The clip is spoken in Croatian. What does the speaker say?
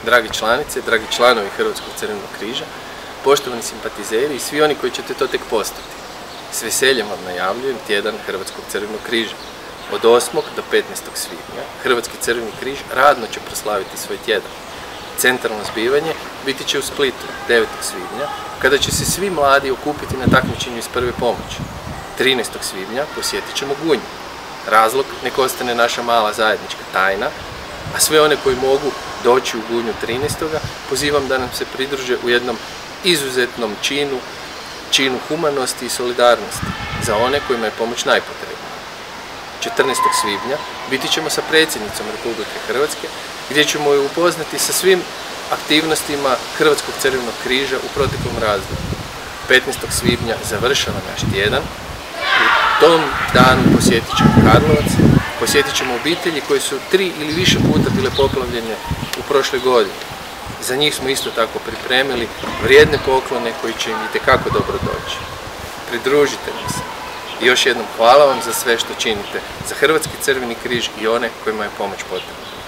Dragi članice, dragi članovi Hrvatskog crvenog križa, poštovani simpatizeri i svi oni koji ćete to tek postati. S veseljem vam najavljujem tjedan Hrvatskog crvenog križa. Od 8. do 15. svibnja Hrvatski crveni križ radno će proslaviti svoj tjedan. Centralno zbivanje biti će u Splitu 9. svibnja, kada će se svi mladi okupiti na takmičenju iz prve pomoći. 13. svibnja posjetit ćemo Gunju. Razlog nek ostane naša mala zajednička tajna, a sve one koji mogu doći u Gunju 13. pozivam da nam se pridruže u jednom izuzetnom činu humanosti i solidarnosti za one kojima je pomoć najpotrebnija. 14. svibnja biti ćemo sa predsjednicom Republike Hrvatske, gdje ćemo je upoznati sa svim aktivnostima Hrvatskog crvenog križa u proteklom razdoblju. 15. svibnja završava naš tjedan. U tom danu posjetit ćemo Karlovac, posjetit ćemo obitelji koje su 3 ili više puta bile poplavljene u prošloj godini. Za njih smo isto tako pripremili vrijedne poklone koji će im itekako dobro doći. Pridružite nam se. I još jednom hvala vam za sve što činite za Hrvatski crveni križ i one kojima je pomoć potrebna.